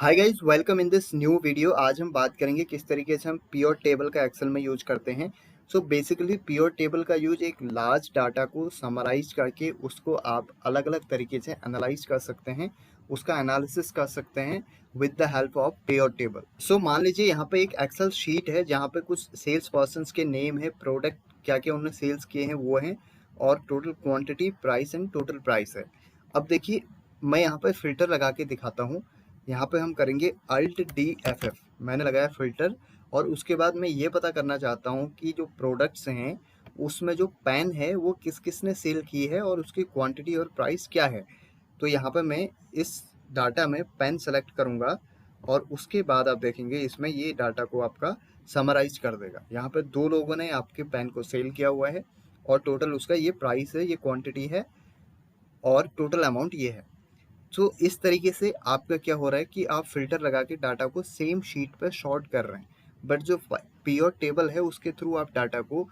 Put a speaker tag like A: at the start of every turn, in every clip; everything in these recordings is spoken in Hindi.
A: Hi guys, welcome in this new video. आज हम बात करेंगे किस तरीके से हम प्योर टेबल का एक्सेल में यूज करते हैं। सो बेसिकली प्योर टेबल का यूज एक लार्ज डाटा को समराइज करके उसको आप अलग अलग तरीके से एनालाइज कर सकते हैं, उसका एनालिसिस कर सकते हैं with the help of pure table. So मान लीजिए यहाँ पे एक एक्सेल शीट है जहाँ पे कुछ सेल्स पर्सन के नेम है, प्रोडक्ट क्या क्या उन्होंने सेल्स किए हैं वो हैं, और total quantity, price and total price है। अब देखिए, मैं यहाँ पे फिल्टर लगा के दिखाता हूँ। यहाँ पे हम करेंगे Alt+D+F। मैंने लगाया फिल्टर, और उसके बाद मैं ये पता करना चाहता हूँ कि जो प्रोडक्ट्स हैं उसमें जो पेन है वो किस किस ने सेल की है और उसकी क्वांटिटी और प्राइस क्या है। तो यहाँ पे मैं इस डाटा में पेन सेलेक्ट करूँगा, और उसके बाद आप देखेंगे इसमें ये डाटा को आपका समराइज कर देगा। यहाँ पे दो लोगों ने आपके पेन को सेल किया हुआ है, और टोटल उसका ये प्राइस है, ये क्वांटिटी है, और टोटल अमाउंट ये है। सो इस तरीके से आपका क्या हो रहा है कि आप फिल्टर लगा के डाटा को सेम शीट पर शॉर्ट कर रहे हैं, बट जो प्योर टेबल है उसके थ्रू आप डाटा को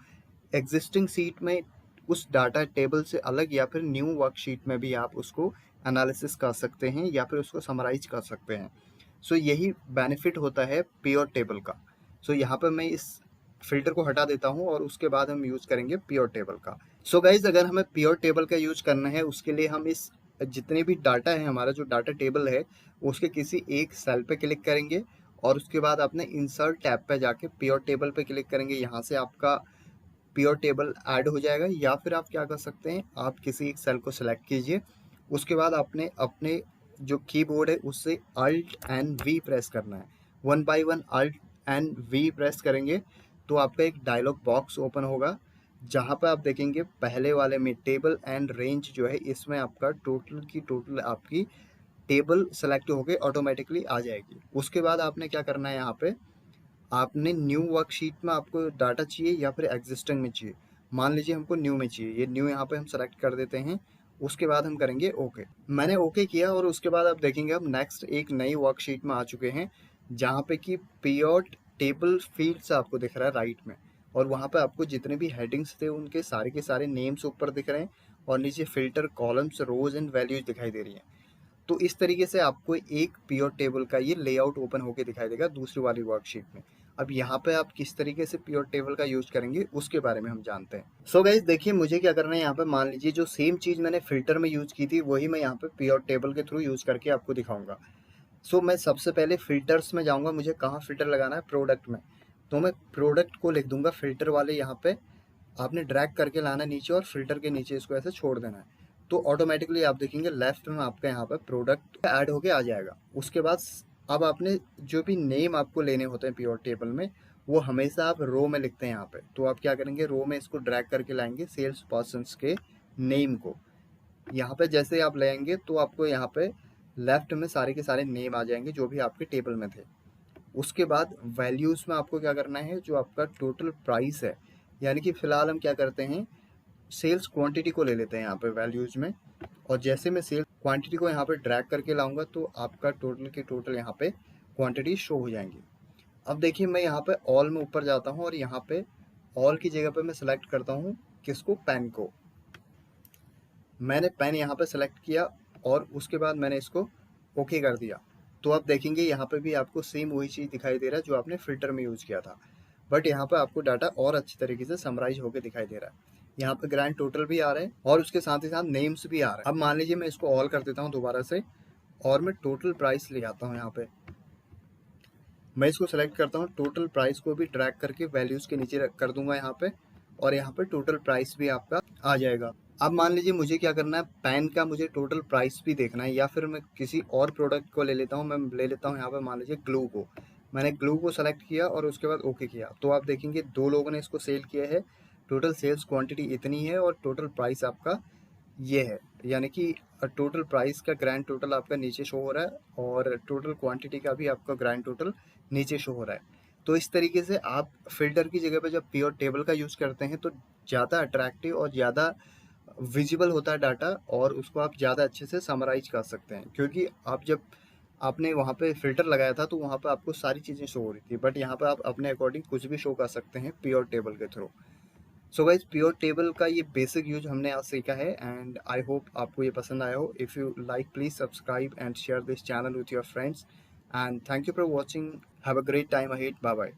A: एग्जिस्टिंग शीट में उस डाटा टेबल से अलग, या फिर न्यू वर्कशीट में भी आप उसको एनालिसिस कर सकते हैं या फिर उसको समराइज कर सकते हैं। सो यही बेनिफिट होता है प्योर टेबल का। सो यहाँ पर मैं इस फिल्टर को हटा देता हूँ और उसके बाद हम यूज करेंगे प्योर टेबल का। सो गाइज, अगर हमें प्योर टेबल का यूज करना है उसके लिए हम इस जितने भी डाटा है, हमारा जो डाटा टेबल है, उसके किसी एक सेल पे क्लिक करेंगे, और उसके बाद अपने इंसर्ट टैब पे जाके प्योर टेबल पे क्लिक करेंगे। यहाँ से आपका प्योर टेबल ऐड हो जाएगा। या फिर आप क्या कर सकते हैं, आप किसी एक सेल को सिलेक्ट कीजिए, उसके बाद आपने अपने जो कीबोर्ड है उससे Alt+V प्रेस करना है। One by one Alt+V press करेंगे तो आपका एक डायलॉग बॉक्स ओपन होगा, जहाँ पे आप देखेंगे पहले वाले में टेबल एंड रेंज जो है, इसमें आपका टोटल की टोटल आपकी टेबल सेलेक्ट होके ऑटोमेटिकली आ जाएगी। उसके बाद आपने क्या करना है, यहाँ पे आपने न्यू वर्कशीट में आपको डाटा चाहिए या फिर एग्जिस्टिंग में चाहिए। मान लीजिए हमको न्यू में चाहिए, ये न्यू यहाँ पे हम सेलेक्ट कर देते हैं। उसके बाद हम करेंगे ओके। मैंने ओके किया, और उसके बाद आप देखेंगे हम नेक्स्ट एक नई वर्कशीट में आ चुके हैं, जहाँ पे कि पीओट टेबल फील्ड्स आपको दिख रहा है राइट में, और वहाँ पे आपको जितने भी हेडिंग्स थे उनके सारे के सारे नेम्स ऊपर दिख रहे हैं, और नीचे filter, columns, rows and values दिखाई दे रही हैं। तो इस तरीके से आपको एक प्योर टेबल का ये लेआउट ओपन होकर दिखाई देगा दूसरी वाली वर्कशीट में। अब यहाँ पे आप किस तरीके से प्योर टेबल का यूज करेंगे उसके बारे में हम जानते हैं। सो गाइज देखिए, मुझे क्या करना है, यहाँ पे मान लीजिए जो सेम चीज मैंने फिल्टर में यूज की थी वही मैं यहाँ पे प्योर टेबल के थ्रू यूज करके आपको दिखाऊंगा। सो मैं सबसे पहले फिल्टर्स में जाऊंगा। मुझे कहाँ फिल्टर लगाना है, प्रोडक्ट में। तो मैं प्रोडक्ट को लिख दूंगा फिल्टर वाले यहाँ पे। आपने ड्रैग करके लाना है नीचे, और फिल्टर के नीचे इसको ऐसे छोड़ देना है। तो ऑटोमेटिकली आप देखेंगे लेफ्ट में आपका यहाँ पर प्रोडक्ट ऐड होके आ जाएगा। उसके बाद अब आपने जो भी नेम आपको लेने होते हैं प्योर टेबल में, वो हमेशा आप रो में लिखते हैं यहाँ पे। तो आप क्या करेंगे, रो में इसको ड्रैग करके लाएंगे सेल्स पर्सन के नेम को। यहाँ पे जैसे आप लेंगे तो आपको यहाँ पे लेफ्ट में सारे के सारे नेम आ जाएंगे जो भी आपके टेबल में थे। उसके बाद वैल्यूज़ में आपको क्या करना है, जो आपका टोटल प्राइस है, यानी कि फ़िलहाल हम क्या करते हैं, सेल्स क्वांटिटी को ले लेते हैं यहाँ पे वैल्यूज़ में। और जैसे मैं सेल्स क्वांटिटी को यहाँ पे ड्रैग करके लाऊंगा तो आपका टोटल की टोटल यहाँ पे क्वांटिटी शो हो जाएंगी। अब देखिए, मैं यहाँ पे ऑल में ऊपर जाता हूँ, और यहाँ पे ऑल की जगह पे मैं सेलेक्ट करता हूँ किसको, पेन को। मैंने पेन यहाँ पे सेलेक्ट किया, और उसके बाद मैंने इसको ओके कर दिया। तो आप देखेंगे यहाँ पे भी आपको सेम वही चीज़ दिखाई दे रहा है जो आपने फिल्टर में यूज़ किया था, बट यहाँ पे आपको डाटा और अच्छी तरीके से समराइज होकर दिखाई दे रहा है। यहाँ पे ग्रैंड टोटल भी आ रहे हैं, और उसके साथ ही साथ नेम्स भी आ रहे हैं। अब मान लीजिए मैं इसको ऑल कर देता हूँ दोबारा से, और मैं टोटल प्राइस ले आता हूँ। यहाँ पे मैं इसको सेलेक्ट करता हूँ, टोटल प्राइस को भी ड्रैग करके वैल्यूज़ के नीचे कर दूंगा यहाँ पे, और यहाँ पे टोटल प्राइस भी आपका आ जाएगा। अब मान लीजिए मुझे क्या करना है, पेन का मुझे टोटल प्राइस भी देखना है, या फिर मैं किसी और प्रोडक्ट को ले लेता हूँ। मैं ले लेता हूँ यहाँ पे मान लीजिए ग्लू को। मैंने ग्लू को सेलेक्ट किया और उसके बाद ओके किया, तो आप देखेंगे दो लोगों ने इसको सेल किया है। टोटल सेल्स क्वांटिटी इतनी है, और टोटल प्राइस आपका ये है, यानी कि टोटल प्राइस का ग्रैंड टोटल आपका नीचे शो हो रहा है, और टोटल क्वांटिटी का भी आपका ग्रैंड टोटल नीचे शो हो रहा है। तो इस तरीके से आप फिल्टर की जगह पे जब प्योर टेबल का यूज़ करते हैं तो ज़्यादा अट्रैक्टिव और ज़्यादा विजिबल होता है डाटा, और उसको आप ज़्यादा अच्छे से समराइज कर सकते हैं। क्योंकि आप जब आपने वहाँ पे फ़िल्टर लगाया था तो वहाँ पे आपको सारी चीज़ें शो हो रही थी, बट यहाँ पे आप अपने अकॉर्डिंग कुछ भी शो कर सकते हैं प्योर टेबल के through. So guys, pure table का ये बेसिक यूज हमने आज सीखा है, एंड आई होप आपको ये पसंद आया हो। If you like, please subscribe and share this channel with your friends. And thank you for watching. Have a great time ahead. Bye bye.